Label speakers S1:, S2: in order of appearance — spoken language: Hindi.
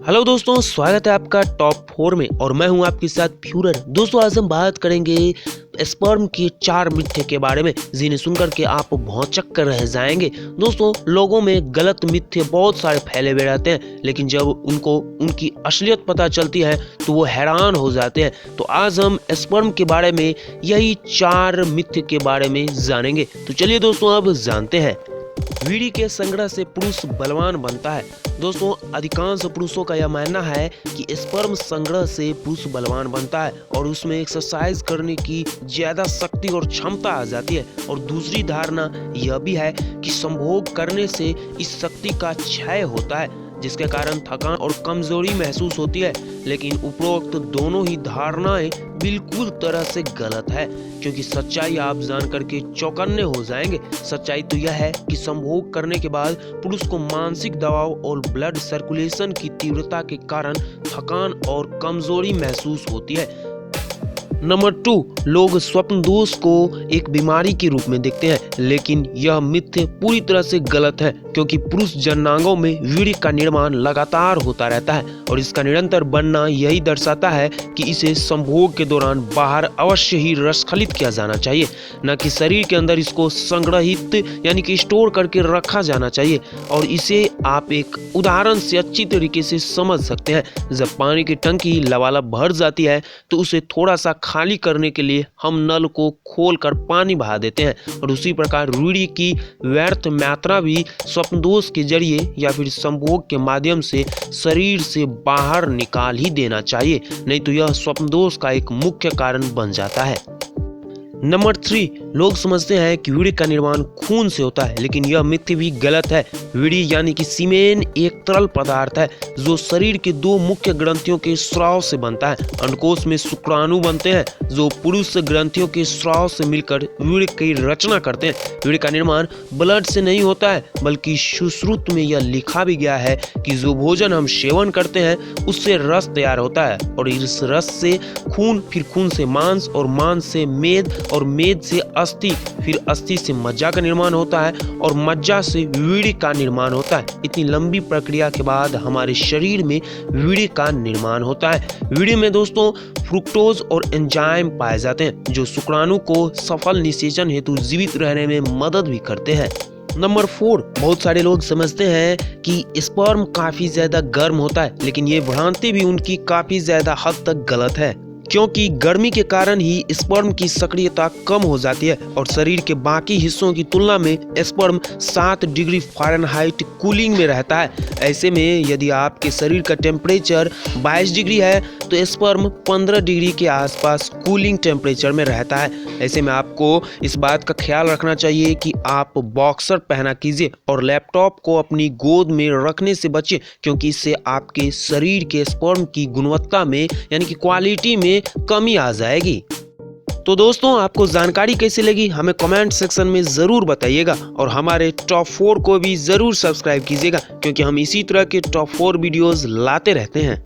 S1: हेलो दोस्तों, स्वागत है आपका टॉप 4 में और मैं हूं आपके साथ फ्यूरर। दोस्तों आज हम बात करेंगे स्पर्म के 4 मिथ्य के बारे में जिन्हें सुनकर के आप भौंचक कर रह जाएंगे। दोस्तों लोगों में गलत मिथ्य बहुत सारे फैले हुए रहते हैं, लेकिन जब उनको उनकी असलियत पता चलती है तो वो हैरान हो जाते हैं। तो आज हम स्पर्म के बारे में यही 4 मिथ्य के बारे में जानेंगे। तो चलिए दोस्तों अब जानते हैं। वीर्य के संग्रह से पुरुष बलवान बनता है। दोस्तों अधिकांश पुरुषों का यह मानना है कि स्पर्म संग्रह से पुरुष बलवान बनता है और उसमें एक्सरसाइज करने की ज्यादा शक्ति और क्षमता आ जाती है। और दूसरी धारणा यह भी है कि संभोग करने से इस शक्ति का क्षय होता है, जिसके कारण थकान और कमजोरी महसूस होती है। लेकिन उपरोक्त दोनों ही धारणाएं बिल्कुल तरह से गलत है, क्योंकि सच्चाई आप जान करके चौकन्ने हो जाएंगे। सच्चाई तो यह है कि संभोग करने के बाद पुरुष को मानसिक दबाव और ब्लड सर्कुलेशन की तीव्रता के कारण थकान और कमजोरी महसूस होती है। नंबर 2, लोग स्वप्न दोष को एक बीमारी के रूप में देखते हैं, लेकिन यह मिथ्य पूरी तरह से गलत है, क्योंकि पुरुष जननांगों में वीर्य का निर्माण लगातार होता रहता है और इसका निरंतर बनना यही दर्शाता है कि इसे संभोग के दौरान बाहर अवश्य ही रसखलित किया जाना चाहिए, न कि शरीर के अंदर इसको संग्रहित यानी कि स्टोर करके रखा जाना चाहिए। और इसे आप एक उदाहरण से अच्छी तरीके से समझ सकते हैं। जब पानी की टंकी लबालब भर जाती है तो उसे थोड़ा सा खाली करने के लिए हम नल को खोलकर पानी बहा देते हैं, और उसी प्रकार वीर्य की व्यर्थ मात्रा भी स्वप्नदोष के जरिए या फिर संभोग के माध्यम से शरीर से बाहर निकाल ही देना चाहिए, नहीं तो यह स्वप्नदोष का एक मुख्य कारण बन जाता है। नंबर 3, लोग समझते हैं कि वीर्य का निर्माण खून से होता है, लेकिन यह मिथ्य भी गलत है। वीर्य यानी कि सीमेन एक तरल पदार्थ है जो शरीर के 2 मुख्य ग्रंथियों के स्राव से बनता है। अंडकोश में शुक्राणु बनते हैं जो पुरुष ग्रंथियों के स्राव से मिलकर वीर्य की रचना करते हैं। वीर्य का निर्माण ब्लड से नहीं होता है, बल्कि सुश्रुत में यह लिखा भी गया है कि जो भोजन हम सेवन करते हैं उससे रस तैयार होता है, और इस रस से खून, फिर खून से मांस, और मांस से मेद, और मेद से अस्थि, फिर अस्थि से मज्जा का निर्माण होता है, और मज्जा से वीर्य का निर्माण होता है। इतनी लंबी प्रक्रिया के बाद हमारे शरीर में वीर्य का निर्माण होता है। वीर्य में दोस्तों फ्रुक्टोज और एंजाइम पाए जाते हैं जो शुक्राणु को सफल निषेचन हेतु जीवित रहने में मदद भी करते हैं। नंबर 4, बहुत सारे लोग समझते हैं कि स्पर्म काफी ज्यादा गर्म होता है, लेकिन ये भ्रांति भी उनकी काफी ज्यादा हद तक गलत है, क्योंकि गर्मी के कारण ही स्पर्म की सक्रियता कम हो जाती है और शरीर के बाकी हिस्सों की तुलना में स्पर्म 7 डिग्री फ़ारेनहाइट कूलिंग में रहता है। ऐसे में यदि आपके शरीर का टेम्परेचर 22 डिग्री है तो स्पर्म 15 डिग्री के आसपास कूलिंग टेम्परेचर में रहता है। ऐसे में आपको इस बात का ख्याल रखना चाहिए कि आप बॉक्सर पहना कीजिए और लैपटॉप को अपनी गोद में रखने से बचिए, क्योंकि इससे आपके शरीर के स्पर्म की गुणवत्ता में यानी कि क्वालिटी में कमी आ जाएगी। तो दोस्तों आपको जानकारी कैसी लगी हमें कमेंट सेक्शन में जरूर बताइएगा, और हमारे टॉप 4 को भी जरूर सब्सक्राइब कीजिएगा, क्योंकि हम इसी तरह के टॉप 4 वीडियोस लाते रहते हैं।